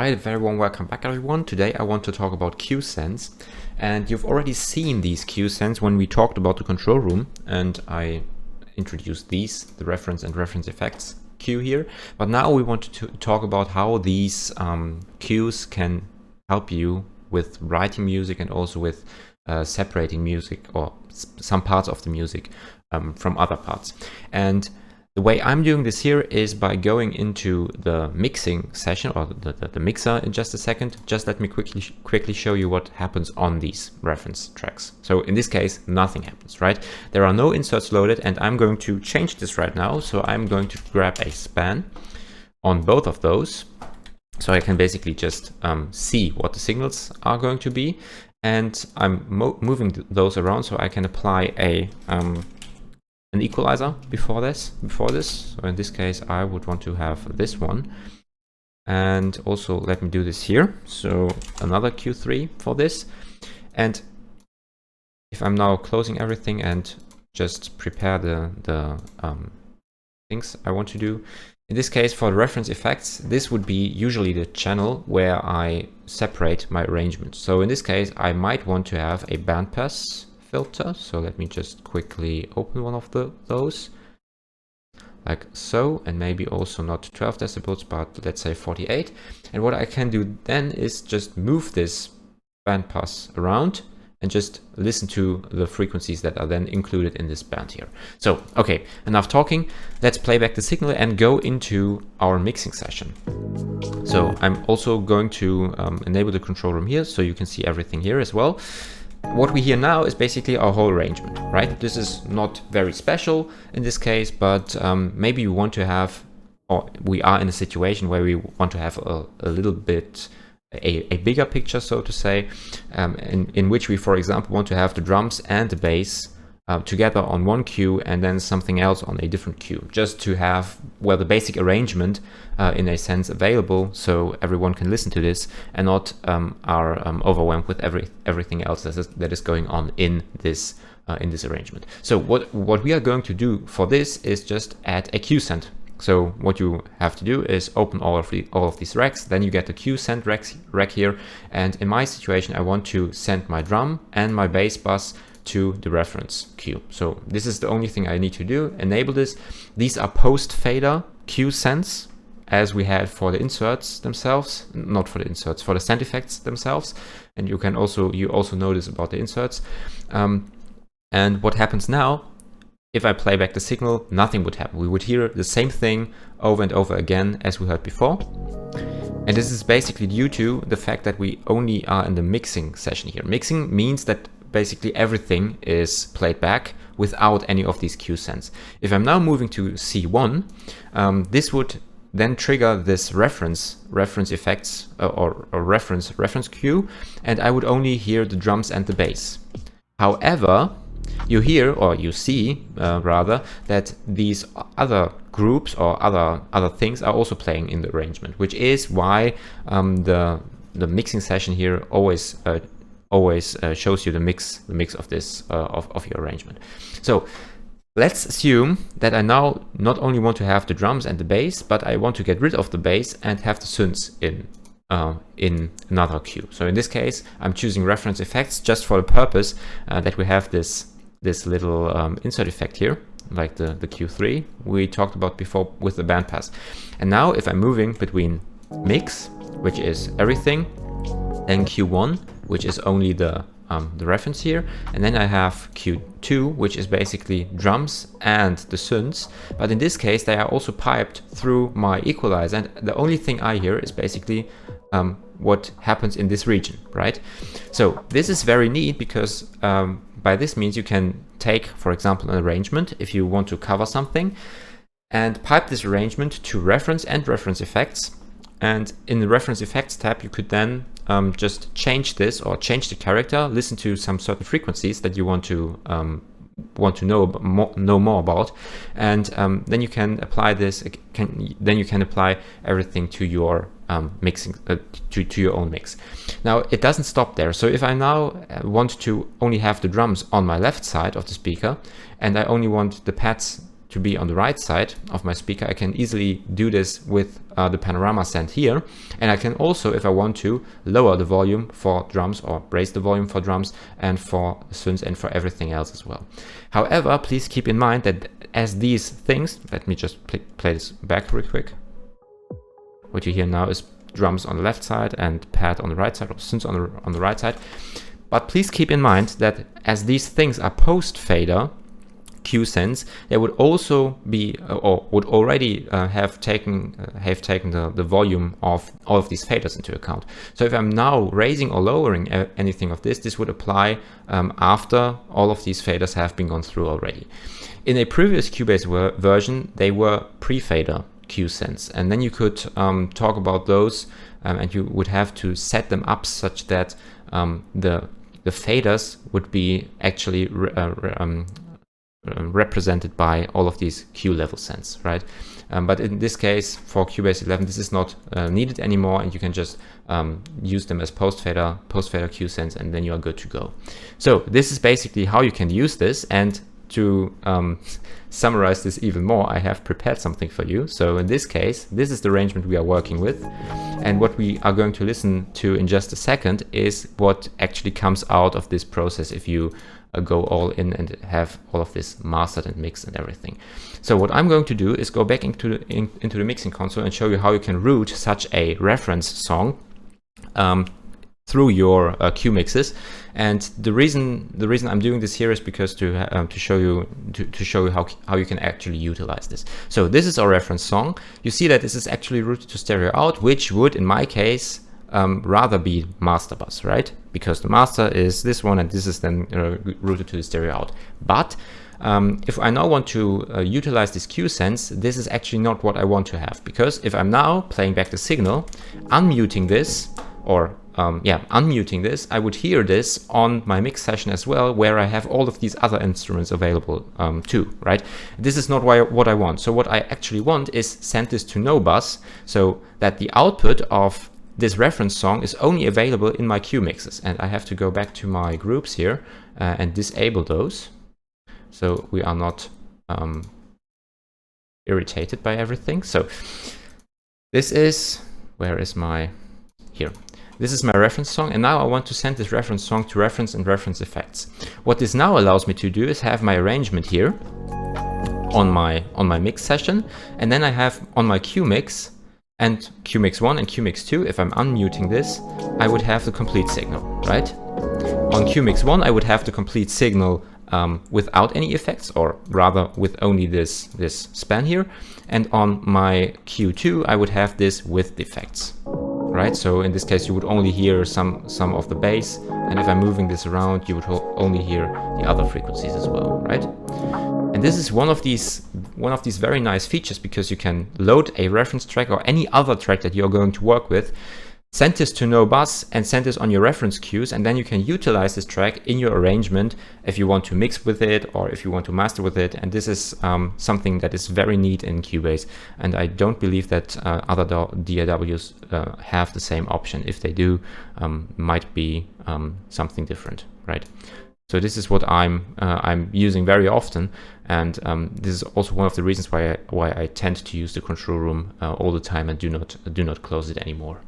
Alright, very warm welcome back everyone. Today I want to talk about cue sense, and you've already seen these cue sense when we talked about the control room and I introduced these, the reference and reference effects cue here. But now we want to talk about how these cues can help you with writing music and also with separating music or some parts of the music from other parts. And the way I'm doing this here is by going into the mixing session or the mixer in just a second. Just let me quickly show you what happens on these reference tracks. So in this case, nothing happens, right? There are no inserts loaded, and I'm going to change this right now. So I'm going to grab a span on both of those. So I can basically just see what the signals are going to be. And I'm moving those around so I can apply an equalizer before this. So in this case, I would want to have this one. And also let me do this here. So another Q3 for this. And if I'm now closing everything and just prepare the things I want to do. In this case, for the reference effects, this would be usually the channel where I separate my arrangement. So in this case, I might want to have a bandpass filter. So let me just quickly open one of those like so, and maybe also not 12 decibels, but let's say 48. And what I can do then is just move this bandpass around and just listen to the frequencies that are then included in this band here. So, okay, enough talking. Let's play back the signal and go into our mixing session. So I'm also going to enable the control room here so you can see everything here as well. What we hear now is basically our whole arrangement, right? This is not very special in this case, but maybe you want to have, or we are in a situation where we want to have a little bit, a bigger picture, so to say, in which we, for example, want to have the drums and the bass together on one cue and then something else on a different cue, just to have, well, the basic arrangement in a sense available so everyone can listen to this and not are overwhelmed with everything else that is going on in this arrangement. So what we are going to do for this is just add a cue send. So what you have to do is open all of these racks, then you get the cue send rack here, and in my situation I want to send my drum and my bass bus to the reference cue. So this is the only thing I need to do, enable this. These are post fader cue sends, as we had for the inserts themselves, not for the inserts, for the send effects themselves. And you also notice about the inserts. And what happens now, if I play back the signal, nothing would happen. We would hear the same thing over and over again as we heard before. And this is basically due to the fact that we only are in the mixing session here. Mixing means that basically everything is played back without any of these cue sends. If I'm now moving to C1, this would then trigger this reference effects or reference cue, and I would only hear the drums and the bass. However, you hear, or you see rather, that these other groups or other things are also playing in the arrangement, which is why the mixing session here always shows you the mix of this of your arrangement. So let's assume that I now not only want to have the drums and the bass, but I want to get rid of the bass and have the synths in another cue. So in this case, I'm choosing reference effects just for the purpose that we have this little insert effect here, like the Q3 we talked about before with the bandpass. And now if I'm moving between mix, which is everything, then Q1, which is only the reference here, and then I have Q2, which is basically drums and the synths, but in this case they are also piped through my equalizer, and the only thing I hear is basically what happens in this region, right? So this is very neat because by this means you can take, for example, an arrangement if you want to cover something and pipe this arrangement to reference and reference effects. And in the reference effects tab, you could then just change this or change the character, listen to some certain frequencies that you want to know more about, and then you can apply this. Then you can apply everything to your mixing to your own mix. Now it doesn't stop there. So if I now want to only have the drums on my left side of the speaker, and I only want the pads to be on the right side of my speaker, I can easily do this with the panorama send here. And I can also, if I want to, lower the volume for drums or raise the volume for drums and for synths and for everything else as well. However, please keep in mind that as these things, let me just play this back real quick. What you hear now is drums on the left side and pad on the right side, or synths on the right side. But please keep in mind that as these things are post-fader Q sense, they would also be or would already have taken the volume of all of these faders into account. So if I'm now raising or lowering anything of this would apply after all of these faders have been gone through already. In a previous Cubase version, they were pre-fader Q sense, and then you could talk about those, and you would have to set them up such that the faders would be actually represented by all of these Q level sense, right? But in this case, for Cubase 11, this is not needed anymore, and you can just use them as post-fader Q sense, and then you are good to go. So this is basically how you can use this. And to summarize this even more, I have prepared something for you. So in this case, this is the arrangement we are working with. And what we are going to listen to in just a second is what actually comes out of this process if you go all in and have all of this mastered and mixed and everything. So what I'm going to do is go back into the mixing console and show you how you can route such a reference song through your Q mixes. And the reason I'm doing this here is because to show you how you can actually utilize this. So this is our reference song. You see that this is actually routed to stereo out, which would in my case rather be master bus, right? Because the master is this one and this is then routed to the stereo out. But if I now want to utilize this Q sense, this is actually not what I want to have, because if I'm now playing back the signal, unmuting this, or unmuting this, I would hear this on my mix session as well, where I have all of these other instruments available too, right? This is not what I want. So what I actually want is send this to no bus, so that the output of this reference song is only available in my Q mixes. And I have to go back to my groups here and disable those, so we are not irritated by everything. So this is, where is my, here. This is my reference song, and now I want to send this reference song to reference and reference effects. What this now allows me to do is have my arrangement here on my mix session, and then I have on my Q mix and Q mix 1 and Q mix 2, if I'm unmuting this, I would have the complete signal, right? On Q mix 1, I would have the complete signal without any effects, or rather with only this span here, and on my Q2, I would have this with the effects. Right, so in this case you would only hear some of the bass, and if I'm moving this around you would only hear the other frequencies as well, right? And this is one of these very nice features, because you can load a reference track or any other track that you're going to work with, send this to no bus and send this on your reference cues, and then you can utilize this track in your arrangement if you want to mix with it or if you want to master with it. And this is something that is very neat in Cubase, and I don't believe that other DAWs have the same option. If they do, might be something different, right? So this is what I'm using very often, and this is also one of the reasons why I tend to use the control room all the time and do not close it anymore.